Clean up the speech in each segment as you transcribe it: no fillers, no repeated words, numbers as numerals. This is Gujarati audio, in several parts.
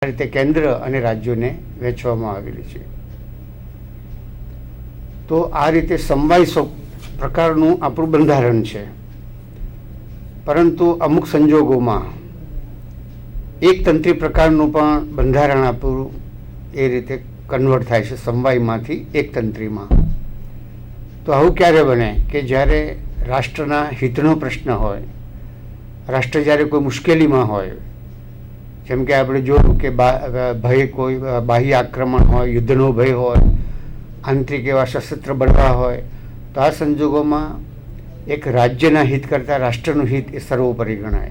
આ રીતે કેન્દ્ર અને રાજ્યોને વહેંચવામાં આવેલી છે. તો આ રીતે સમવાય પ્રકારનું આપણું બંધારણ છે. પરંતુ અમુક સંજોગોમાં એકતંત્રી પ્રકારનું પણ બંધારણ આપણું એ રીતે કન્વર્ટ થાય છે સમવાયમાંથી એકતંત્રીમાં. તો આવું ક્યારે બને કે જ્યારે રાષ્ટ્રના હિતનો પ્રશ્ન હોય, રાષ્ટ્ર જ્યારે કોઈ મુશ્કેલીમાં હોય, જેમ કે આપણે જોયું કે ભય કોઈ બાહ્ય આક્રમણ હોય, યુદ્ધનો ભય હોય, આંતરિક એવા સશસ્ત્ર બળવા હોય, તો આ સંજોગોમાં એક રાજ્યના હિત કરતાં રાષ્ટ્રનું હિત એ સર્વોપરી ગણાય.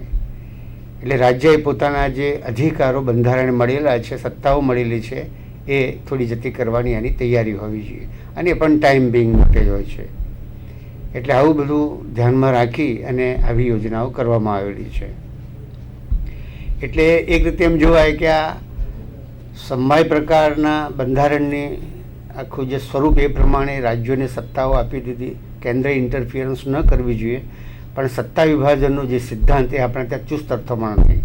એટલે રાજ્યએ પોતાના જે અધિકારો બંધારણે મળેલા છે, સત્તાઓ મળેલી છે, એ થોડી જતી કરવાની એની તૈયારી હોવી જોઈએ, અને એ પણ ટાઈમ બિંગ માટે જ હોય છે. એટલે આવું બધું ધ્યાનમાં રાખી અને આવી યોજનાઓ કરવામાં આવેલી છે. એટલે એક રીતે એમ જોવાય કે આ સમવાય પ્રકારના બંધારણની આખું જે સ્વરૂપ એ પ્રમાણે રાજ્યોને સત્તાઓ આપી દીધી. કેન્દ્રે ઇન્ટરફિયરન્સ ન કરવી જોઈએ, પણ સત્તા વિભાજનનો જે સિદ્ધાંત એ આપણે ત્યાં ચુસ્ત અર્થમાં નથી.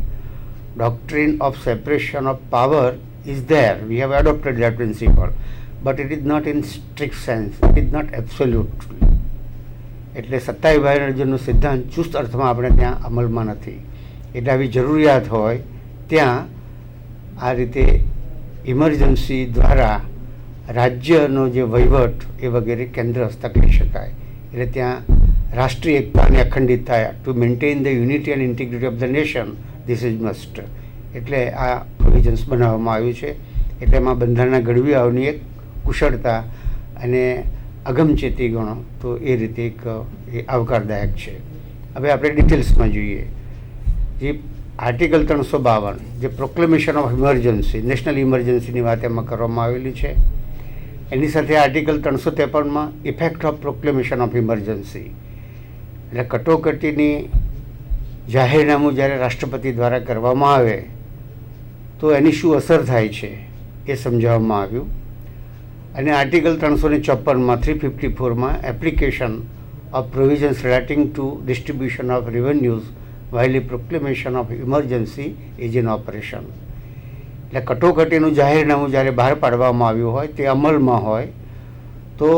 Doctrine of separation of power is there, we have adopted that principle, but it is not in strict sense, it is not absolute. એટલે સત્તા વિભાજનનો સિદ્ધાંત ચુસ્ત અર્થમાં આપણે ત્યાં અમલમાં નથી. એટલે આવી જરૂરિયાત હોય ત્યાં આ રીતે ઇમરજન્સી દ્વારા રાજ્યનો જે વહીવટ એ વગેરે કેન્દ્ર હસ્તક લઈ શકાય. એટલે ત્યાં રાષ્ટ્રીય એકતા અને અખંડિતતા, to maintain the unity and integrity of the nation, this is must. એટલે આ પ્રોવિઝન્સ બનાવવામાં આવ્યું છે. એટલે એમાં બંધારણના ઘડવૈયાઓની એક કુશળતા અને અગમચેતી ગણો તો એ રીતે એક એ આવકારદાયક છે. હવે આપણે ડિટેલ્સમાં જોઈએ. જે આર્ટિકલ 352 જે પ્રોક્લેમેશન ઓફ ઇમરજન્સી, નેશનલ ઇમરજન્સીની વાત એમાં કરવામાં આવેલી છે. એની સાથે આર્ટિકલ 353માં effect of proclamation of emergency, એટલે કટોકટીની જાહેરનામું જ્યારે રાષ્ટ્રપતિ દ્વારા કરવામાં આવે તો એની શું અસર થાય છે એ સમજાવવામાં આવ્યું. અને આર્ટિકલ 354માં 354માં application of provisions relating to distribution of revenues while a proclamation of emergency is in operation. એટલે કટોકટીનું જાહેરનામું જ્યારે બહાર પાડવામાં આવ્યું હોય, તે અમલમાં હોય, તો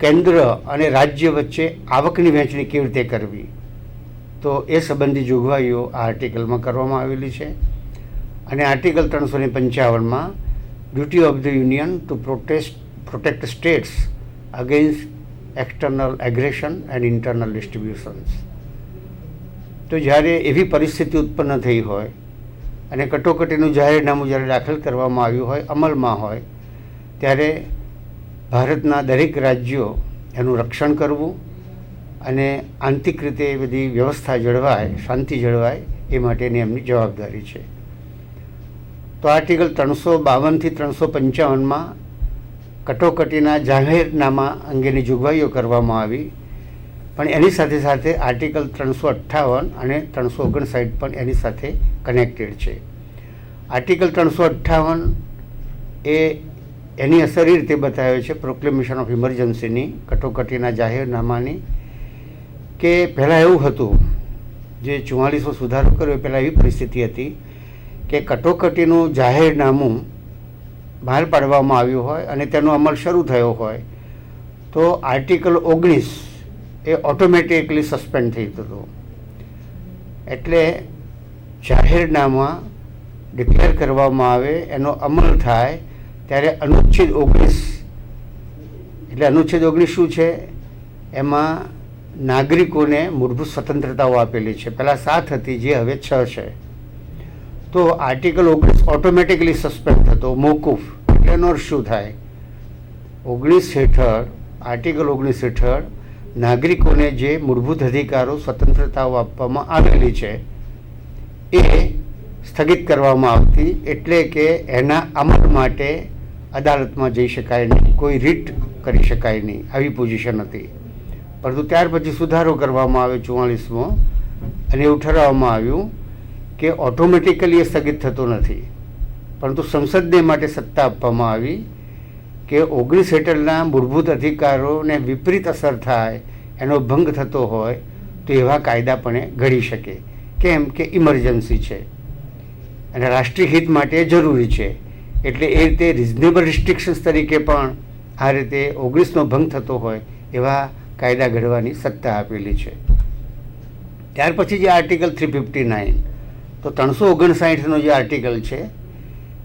કેન્દ્ર અને રાજ્ય વચ્ચે આવકની વહેંચણી કેવી રીતે કરવી, તો એ સંબંધી જોગવાઈઓ આ આર્ટિકલમાં કરવામાં આવેલી છે. અને આર્ટિકલ 355માં duty of the union to protect states against external aggression and internal distributions. તો જ્યારે એવી પરિસ્થિતિ ઉત્પન્ન થઈ હોય અને કટોકટીનું જાહેરનામું જ્યારે દાખલ કરવામાં આવ્યું હોય, અમલમાં હોય, ત્યારે ભારતના દરેક રાજ્યો એનું રક્ષણ કરવું અને આંતરિક રીતે એ બધી વ્યવસ્થા જળવાય, શાંતિ જળવાય, એ માટેની એમની જવાબદારી છે. તો આર્ટિકલ 352થી 355માં કટોકટીના જાહેરનામા અંગેની જોગવાઈઓ કરવામાં આવી. પણ એની સાથે સાથે આર્ટિકલ 358 અને 359 પણ એની સાથે કનેક્ટેડ છે. આર્ટિકલ 358 એ એની અસર એ રીતે બતાવે છે પ્રોક્લેમેશન ઓફ ઇમરજન્સીની, કટોકટીના જાહેરનામાની, કે પહેલાં એવું હતું, જે 44માં સુધારો કર્યો પહેલાં એવી પરિસ્થિતિ હતી કે કટોકટીનું જાહેરનામું બહાર પાડવામાં આવ્યું હોય અને તેનો અમલ શરૂ થયો હોય તો આર્ટિકલ 19 એ ઓટોમેટિકલી સસ્પેન્ડ થઈ જતું. એટલે જાહેરનામા ડિક્લેર કરવામાં આવે, એનો અમલ થાય ત્યારે અનુચ્છેદ 19, એટલે અનુચ્છેદ 19 શું છે, એમાં નાગરિકોને મૂળભૂત સ્વતંત્રતાઓ આપેલી છે. પહેલાં 7 હતી, જે હવે 6 છે. તો આર્ટિકલ 19 ઓટોમેટિકલી સસ્પેન્ડ થતો, મોકૂફ. એટલે એનો શું થાય, 19 હેઠળ, આર્ટિકલ 19 હેઠળ નાગરિકોને જે મૂળભૂત અધિકારો, સ્વતંત્રતાઓ આપવામાં આવેલી છે એ સ્થગિત કરવામાં આવતી. એટલે કે એના અમલ માટે અદાલતમાં જઈ શકાય નહીં, કોઈ રીટ કરી શકાય નહીં, આવી પોઝિશન હતી. પરંતુ ત્યાર પછી સુધારો કરવામાં આવ્યો 44મો, અને એવું ઠરાવવામાં આવ્યું કે ઓટોમેટિકલી એ સ્થગિત થતો નથી, પરંતુ સંસદને માટે સત્તા આપવામાં આવી કે 19 હેઠળના મૂળભૂત અધિકારોને વિપરીત અસર થાય, એનો ભંગ થતો હોય તો એવા કાયદા પણ ઘડી શકે. કેમ કે ઇમરજન્સી છે. અને રાષ્ટ્રીય હિત માટે જરૂરી છે. એટલે એ રીતે રિઝનેબલ રિસ્ટ્રિક્શન્સ તરીકે પણ આ રીતે 19નો ભંગ થતો હોય એવા કાયદા ઘડવાની સત્તા આપેલી છે. ત્યાર પછી જે આર્ટિકલ 359, તો 359નો જે આર્ટિકલ છે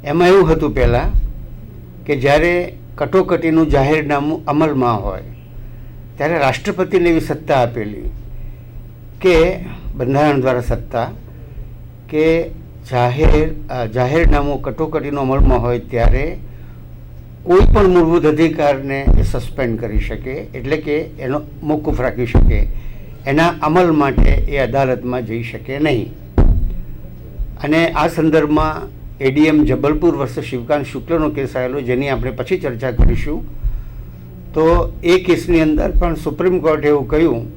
એમાં એવું હતું પહેલાં કે જ્યારે કટોકટીનું જાહેરનામું અમલમાં હોય ત્યારે રાષ્ટ્રપતિને એવી સત્તા આપેલી કે બંધારણ દ્વારા સત્તા કે જાહેરનામું કટોકટીનો અમલમાં હોય ત્યારે કોઈ પણ મૂળભૂત અધિકારને એ સસ્પેન્ડ કરી શકે, એટલે કે એનો મોકૂફ રાખી શકે, એના અમલ માટે એ અદાલતમાં જઈ શકે નહીં. અને આ સંદર્ભમાં એડીએમ જબલપુર વર્સેસ શિવકાંત શુક્લનો કેસ આવેલો, જેની આપણે પછી ચર્ચા કરીશું. તો એ કેસની અંદર પણ સુપ્રીમ કોર્ટે એવું કહ્યું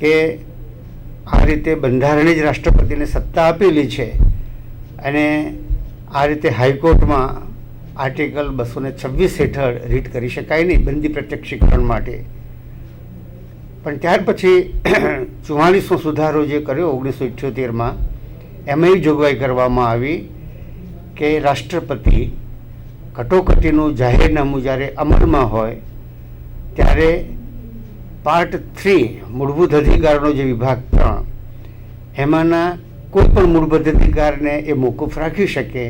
કે આ રીતે બંધારણે જ રાષ્ટ્રપતિને સત્તા આપેલી છે અને આ રીતે હાઈકોર્ટમાં આર્ટિકલ 226 હેઠળ રીટ કરી શકાય નહીં બંદી પ્રત્યક્ષીકરણ માટે. પણ ત્યાર પછી 44મો સુધારો જે કર્યો 1978માં, એમાં એવી જોગવાઈ કરવામાં આવી કે રાષ્ટ્રપતિ કટોકટીનું જાહેરનામું જ્યારે અમલમાં હોય ત્યારે પાર્ટ 3 મૂળભૂત અધિકારોનો જે વિભાગ 3 એમાંના કોઈ પણ મૂળભૂત અધિકારને એ મોકૂફ રાખી શકે,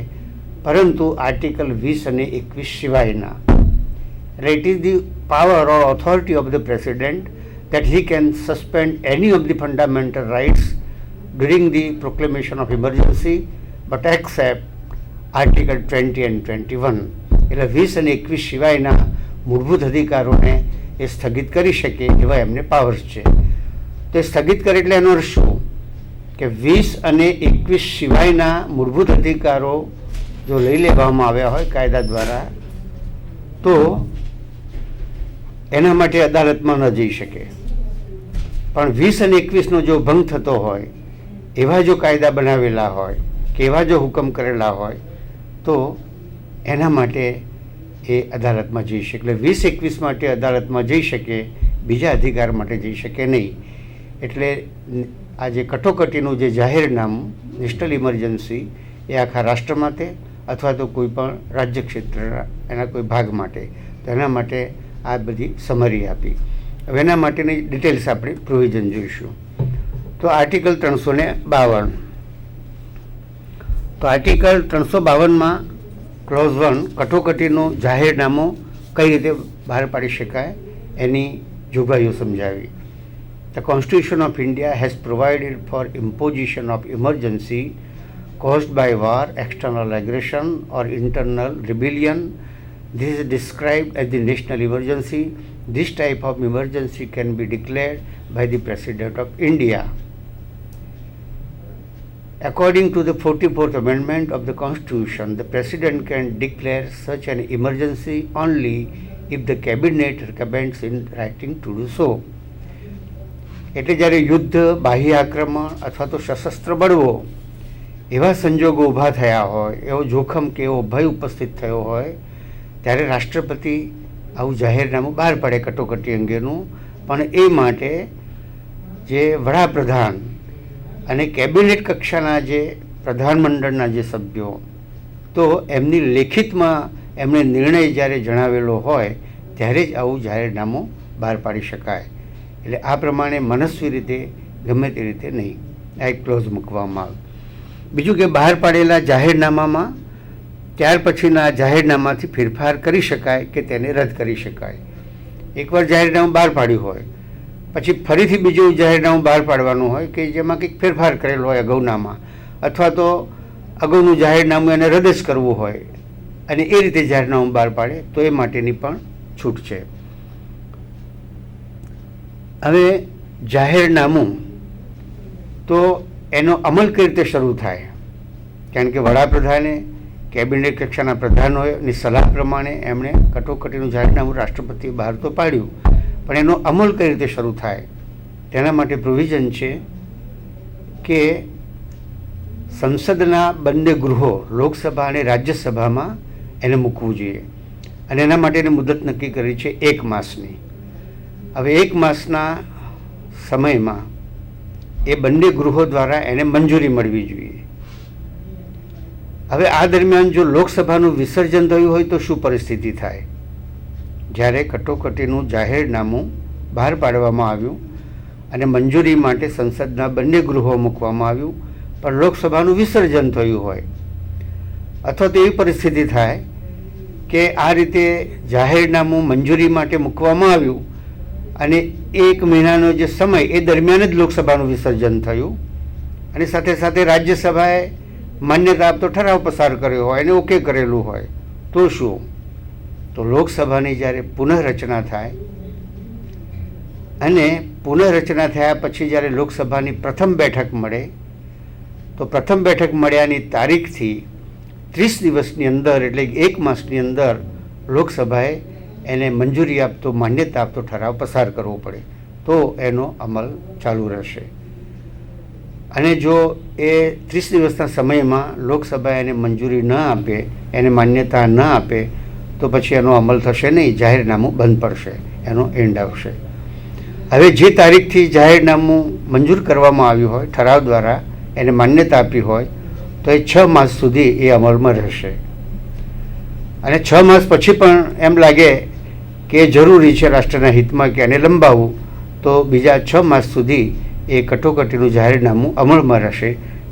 પરંતુ આર્ટિકલ 20 અને 21 સિવાયના. એટલે it is the power or authority of the president that he can suspend any of the fundamental rights during the proclamation of emergency but except Article 20 and 21. એટલે 20 અને 21 સિવાયના મૂળભૂત અધિકારોને એ સ્થગિત કરી શકે એવા એમને પાવર્સ છે. તે સ્થગિત કરે એટલે એનો અર્થ શું કે 20 અને 21 સિવાયના મૂળભૂત અધિકારો જો લઈ લેવામાં આવ્યા હોય કાયદા દ્વારા તો એના માટે અદાલતમાં ન જઈ શકે. પણ 20 અને 21નો જો ભંગ થતો હોય, એવા જો કાયદા બનાવેલા હોય કે એવા જો હુકમ કરેલા હોય તો એના માટે એ અદાલતમાં જઈ શકે. એટલે 20-21 માટે અદાલતમાં જઈ શકે, બીજા અધિકાર માટે જઈ શકે નહીં. એટલે આ જે કટોકટીનું જે જાહેરનામું નેશનલ ઇમરજન્સી એ આખા રાષ્ટ્ર માટે અથવા તો કોઈ પણ રાજ્ય ક્ષેત્રના એના કોઈ ભાગ માટે, તો એના માટે આ બધી સમરી આપી. હવે એના માટેની ડિટેલ્સ આપણે પ્રોવિઝન જોઈશું. તો આર્ટિકલ 352, તો આર્ટિકલ 352માં ક્લોઝ 1 કટોકટીનું જાહેરનામું કઈ રીતે બહાર પાડી શકાય એની જોગવાઈઓ સમજાવી. The Constitution of India has provided for imposition of emergency caused by war, external aggression or internal rebellion. This is described as the national emergency. This type of emergency can be declared by the President of India. According to the 44th Amendment of the Constitution, the President can declare such an emergency only if the Cabinet recommends in writing to do so. એટલે જ્યારે યુદ્ધ, બાહ્ય આક્રમણ અથવા તો સશસ્ત્ર બળવો એવા સંજોગો ઊભા થયા હોય, એવો જોખમ કે એવો ભય ઉપસ્થિત થયો હોય ત્યારે રાષ્ટ્રપતિ આવું જાહેરનામું બહાર પાડે કટોકટી અંગેનું. પણ એ માટે જે વડાપ્રધાન અને કેબિનેટ કક્ષાના જે પ્રધાનમંડળના જે સભ્યો, તો એમની લેખિતમાં એમને નિર્ણય જ્યારે જણાવેલો હોય ત્યારે જ આવું જાહેરનામું બહાર પાડી શકાય. એટલે આ પ્રમાણે મનસ્વી રીતે ગમે તે રીતે નહીં, આ એક ક્લોઝ મૂકવામાં આવે. બીજું કે બહાર પાડેલા જાહેરનામામાં ત્યાર પછીના જાહેરનામાથી ફેરફાર કરી શકાય કે તેને રદ કરી શકાય. એકવાર જાહેરનામું બહાર પાડ્યું હોય પછી ફરીથી બીજું જાહેરનામું બહાર પાડવાનું હોય કે જેમાં કંઈક ફેરફાર કરેલો હોય અગાઉનામાં, અથવા તો અગાઉનું જાહેરનામું એને રદ જ કરવું હોય અને એ રીતે જાહેરનામું બહાર પાડે તો એ માટેની પણ છૂટ છે. હવે જાહેરનામું તો એનો અમલ કઈ રીતે શરૂ થાય, કારણ કે વડાપ્રધાને કેબિનેટ કક્ષાના પ્રધાનોની સલાહ પ્રમાણે એમણે કટોકટીનું જાહેરનામું રાષ્ટ્રપતિએ બહાર તો પાડ્યું, પણ એનો અમલ કઈ રીતે શરૂ થાય તેના માટે પ્રોવિઝન છે કે સંસદના બંને ગૃહો, લોકસભા અને રાજ્યસભામાં એને મૂકવું જોઈએ. અને એના માટેની મુદત નક્કી કરી છે 1 માસની. હવે 1 માસના સમયમાં એ બંને ગૃહો દ્વારા એને મંજૂરી મળવી જોઈએ. હવે આ દરમિયાન જો લોકસભાનું વિસર્જન થયું હોય તો શું પરિસ્થિતિ થાય? જ્યારે કટોકટીનું જાહેરનામું બહાર પાડવામાં આવ્યું અને મંજૂરી માટે સંસદના બંને ગૃહો મૂકવામાં આવ્યું, પણ લોકસભાનું વિસર્જન થયું હોય, અથવા તો એવી પરિસ્થિતિ થાય કે આ રીતે જાહેરનામું મંજૂરી માટે મૂકવામાં આવ્યું અને 1 મહિનાનો જે સમય એ દરમિયાન જ લોકસભાનું વિસર્જન થયું અને સાથે સાથે રાજ્યસભાએ માન્યતા આપતો ઠરાવ પસાર કર્યો હોય અને ઓકે કરેલું હોય, તો શું? તો લોકસભાની જ્યારે પુનઃરચના થાય અને પુનઃરચના થયા પછી જ્યારે લોકસભાની પ્રથમ બેઠક મળે, તો પ્રથમ બેઠક મળ્યાની તારીખથી 30 દિવસની અંદર, એટલે 1 માસની અંદર લોકસભાએ એને મંજૂરી આપતો, માન્યતા આપતો ઠરાવ પસાર કરવો પડે, તો એનો અમલ ચાલુ રહેશે. અને જો એ 30 દિવસના સમયમાં લોકસભા એને મંજૂરી ન આપે, એને માન્યતા ન આપે, તો પછી એનો અમલ થશે નહીં, જાહેરનામું બંધ પડશે, એનો એન્ડ આવશે. હવે જે તારીખથી જાહેરનામું મંજૂર કરવામાં આવ્યું હોય, ઠરાવ દ્વારા એને માન્યતા આપી હોય, તો એ 6 માસ સુધી એ અમલમાં રહેશે. અને 6 માસ પછી પણ એમ લાગે કે જરૂરી છે રાષ્ટ્રના હિતમાં કે એને લંબાવવું, તો બીજા 6 માસ સુધી એ કટોકટીનું જાહેરનામું અમલમાં રહેશે.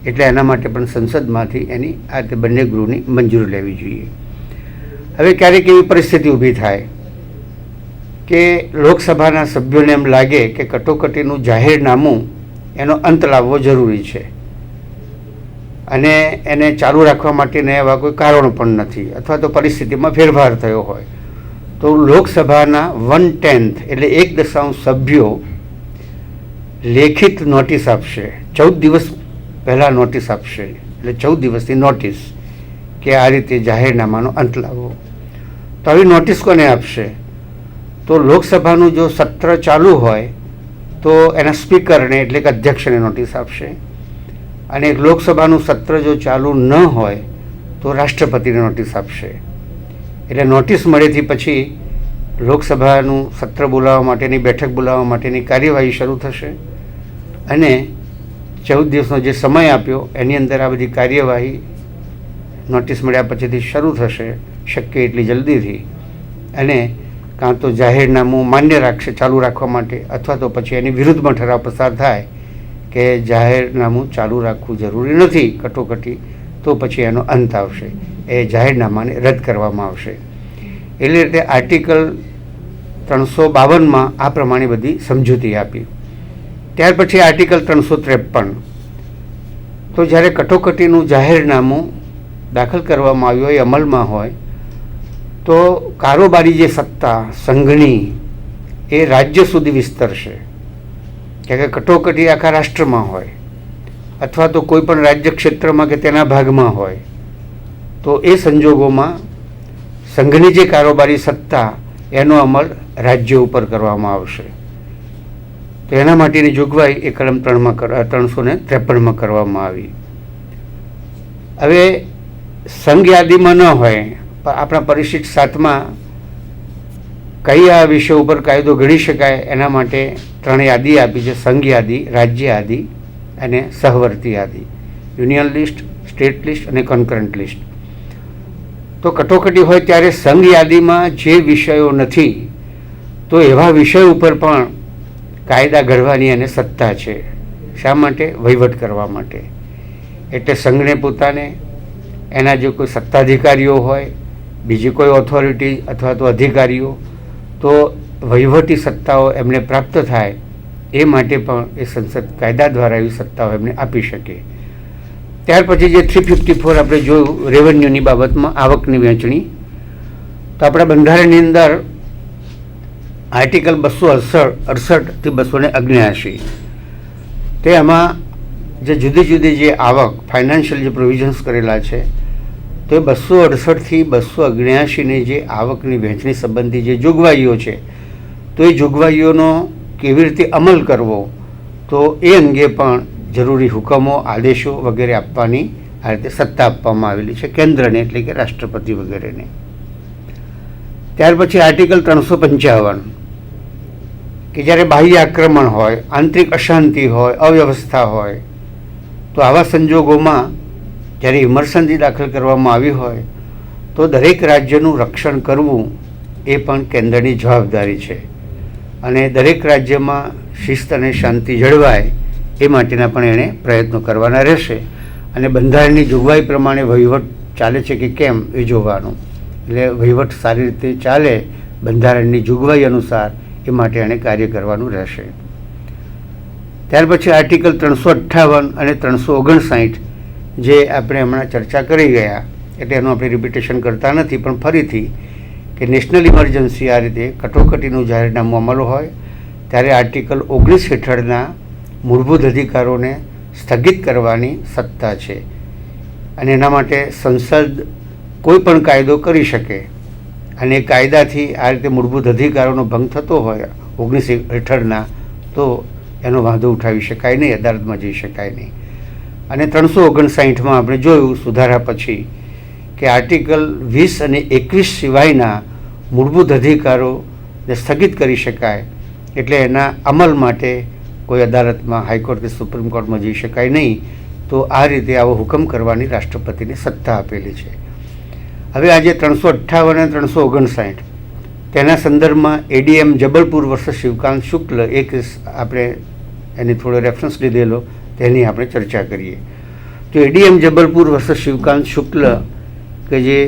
એટલે એના માટે પણ સંસદમાંથી એની આ તે બંને ગૃહની મંજૂરી લેવી જોઈએ. હવે ક્યારેક એવી પરિસ્થિતિ ઊભી થાય કે લોકસભાના સભ્યોને એમ લાગે કે કટોકટીનું જાહેરનામું એનો અંત લાવવો જરૂરી છે અને એને ચાલુ રાખવા માટેના એવા કોઈ કારણો પણ નથી, અથવા તો પરિસ્થિતિમાં ફેરફાર થયો હોય, તો લોકસભાના 1/10 એટલે 1/10 સભ્યો લેખિત નોટિસ આપશે. 14 દિવસ પહેલાં નોટિસ આપશે, એટલે 14 દિવસની નોટિસ કે આ રીતે જાહેરનામાનો અંત લાવવો. તો આવી નોટિસ કોને આપશે? તો લોકસભાનું જો સત્ર ચાલુ હોય તો એના સ્પીકરને, એટલે કે અધ્યક્ષને નોટિસ આપશે, અને લોકસભાનું સત્ર જો ચાલુ ન હોય તો રાષ્ટ્રપતિને નોટિસ આપશે. એટલે નોટિસ મળેથી પછી લોકસભાનું સત્ર બોલાવવા માટેની, બેઠક બોલાવવા માટેની કાર્યવાહી શરૂ થશે અને 14 દિવસનો જે સમય આપ્યો એની અંદર આ બધી કાર્યવાહી નોટિસ મળ્યા પછીથી શરૂ થશે, શક્ય એટલી જલ્દીથી. અને કાં તો જાહેરનામું માન્ય રાખશે ચાલુ રાખવા માટે, અથવા તો પછી એની વિરુદ્ધમાં ઠરાવ પસાર થાય કે જાહેરનામું ચાલુ રાખવું જરૂરી નથી કટોકટી, તો પછી એનો અંત આવશે, એ જાહેરનામાને રદ કરવામાં આવશે. એટલે રીતે આર્ટિકલ 352માં આ પ્રમાણે બધી સમજૂતી આપી. ત્યાર પછી આર્ટિકલ 353, તો જ્યારે કટોકટીનું જાહેરનામું દાખલ કરવામાં આવ્યું હોય, અમલમાં હોય, તો કારોબારી જે સત્તા સંઘની એ રાજ્ય સુધી વિસ્તરશે. કે કટોકટી આખા રાષ્ટ્રમાં હોય અથવા તો કોઈ પણ રાજ્ય ક્ષેત્રમાં કે તેના ભાગમાં હોય, તો એ સંજોગોમાં સંઘની જે કારોબારી સત્તા એનો અમલ રાજ્ય ઉપર કરવામાં આવશે. તો એના માટેની જોગવાઈ એ કલમ 353માં કરવામાં આવી. હવે સંઘ યાદીમાં ન હોય, આપણા પરિશિષ્ટ 7માં કઈ આ વિષય ઉપર કાયદો ઘડી શકાય એના માટે 3 યાદી આપી છે: સંઘ યાદી, રાજ્ય યાદી અને સહવર્તી યાદી, યુનિયન લિસ્ટ, સ્ટેટ લિસ્ટ અને કન્કરન્ટ લિસ્ટ. તો કટોકટી હોય ત્યારે સંઘ યાદીમાં જે વિષયો નથી, તો એવા વિષય ઉપર પણ કાયદા ઘડવાની એને સત્તા છે. શા માટે? વહીવટ કરવા માટે. એટલે સંઘને પોતાને એના જે કોઈ સત્તાધિકારીઓ હોય, બીજી કોઈ ઓથોરિટી અથવા તો અધિકારીઓ, તો વહીવટી સત્તાઓ એમને પ્રાપ્ત થાય એ માટે પણ એ સંસદ કાયદા દ્વારા એવી સત્તાઓ એમને આપી શકે. ત્યાર પછી જે 354 આપણે જોયું રેવન્યુની બાબતમાં, આવકની વહેંચણી, તો આપણા બંધારણની અંદર આર્ટિકલ 268 થી 279 તે આમાં જે જુદી જુદી જે આવક, ફાઇનાન્શિયલ જે પ્રોવિઝન્સ કરેલા છે, તો એ 268 થી 279ની જે આવકની વહેંચણી સંબંધી જે જોગવાઈઓ છે, તો એ જોગવાઈઓનો કેવી રીતે અમલ કરવો, તો એ અંગે પણ જરૂરી હુકમો, આદેશો વગેરે આપવાની આ રીતે સત્તા આપવામાં આવેલી છે કેન્દ્રને, એટલે કે રાષ્ટ્રપતિ વગેરેને. ત્યાર પછી આર્ટિકલ 355 કે જ્યારે બાહ્ય આક્રમણ હોય, આંતરિક અશાંતિ હોય, અવ્યવસ્થા હોય, તો આવા સંજોગોમાં જ્યારે ઇમરજન્સી દાખલ કરવામાં આવી હોય તો દરેક રાજ્યનું રક્ષણ કરવું એ પણ કેન્દ્રની જવાબદારી છે અને દરેક રાજ્યમાં શિસ્ત અને શાંતિ જળવાય એ માટેના પણ એણે પ્રયત્નો કરવાના રહેશે અને બંધારણની જોગવાઈ પ્રમાણે વહીવટ ચાલે છે કે કેમ એ જોવાનું. એટલે વહીવટ સારી રીતે ચાલે બંધારણની જોગવાઈ અનુસાર એ માટે એણે કાર્ય કરવાનું રહેશે. ત્યાર પછી આર્ટિકલ 358 અને 359 જે આપણે હમણાં ચર્ચા કરી ગયા, એટલે એનું આપણે રિપીટેશન કરતા નથી, પણ ફરીથી કે નેશનલ ઇમરજન્સી આ રીતે કટોકટીનું જાહેરનામું અમલ હોય ત્યારે આર્ટિકલ 19 હેઠળના મૂળભૂત અધિકારોને સ્થગિત કરવાની સત્તા છે અને એના માટે સંસદ કોઈ પણ કાયદો કરી શકે અને એ કાયદાથી આ રીતે મૂળભૂત અધિકારોનો ભંગ થતો હોય 19 હેઠળના તો એનો વાંધો ઉઠાવી શકાય નહીં, અદાલતમાં જઈ શકાય નહીં. અને 359માં આપણે જોયું સુધારા પછી કે આર્ટિકલ 20 અને 21 સિવાયના મૂળભૂત અધિકારોને સ્થગિત કરી શકાય, એટલે એના અમલ માટે કોઈ અદાલતમાં હાઈકોર્ટ કે સુપ્રીમ કોર્ટમાં જઈ શકાય નહીં. તો આ રીતે આવો હુકમ કરવાની રાષ્ટ્રપતિને સત્તા આપેલી છે. હવે આજે 358 અને 359 તેના સંદર્ભમાં એડીએમ જબલપુર વર્સસ શિવકાંત શુક્લ એક આપણે એની થોડો રેફરન્સ લીધેલો, તેની આપણે ચર્ચા કરીએ. તો એડીએમ જબલપુર વર્સસ શિવકાંત શુક્લ કે જે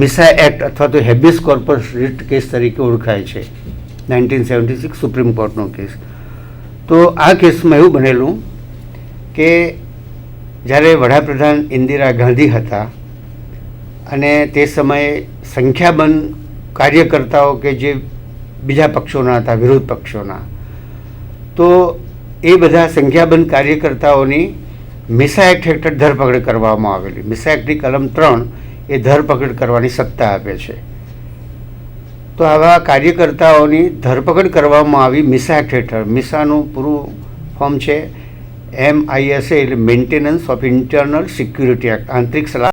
મિસા એક્ટ અથવા તો હેબિયસ કોર્પસ રીટ કેસ તરીકે ઓળખાય છે, 1976 સુપ્રીમ કોર્ટનો કેસ. તો આ કેસમાં એવું બનેલું કે જ્યારે વડાપ્રધાન ઇન્દિરા ગાંધી હતા અને તે સમયે સંખ્યાબંધ કાર્યકર્તાઓ કે જે બીજા પક્ષોના હતા, વિરોધ પક્ષોના, તો એ બધા સંખ્યાબંધ કાર્યકર્તાઓની મિસા એક્ટ હેઠળ ધરપકડ કરવામાં આવેલી. મિસા એક્ટની કલમ 3 એ ધરપકડ કરવાની સત્તા આપે છે. તો આવા કાર્યકર્તાઓની ધરપકડ કરવામાં આવી મિસા એક્ટ હેઠળ. મિસાનું પૂરું ફોર્મ છે MISA, એટલે maintenance of internal security act, આંતરિક સલામતી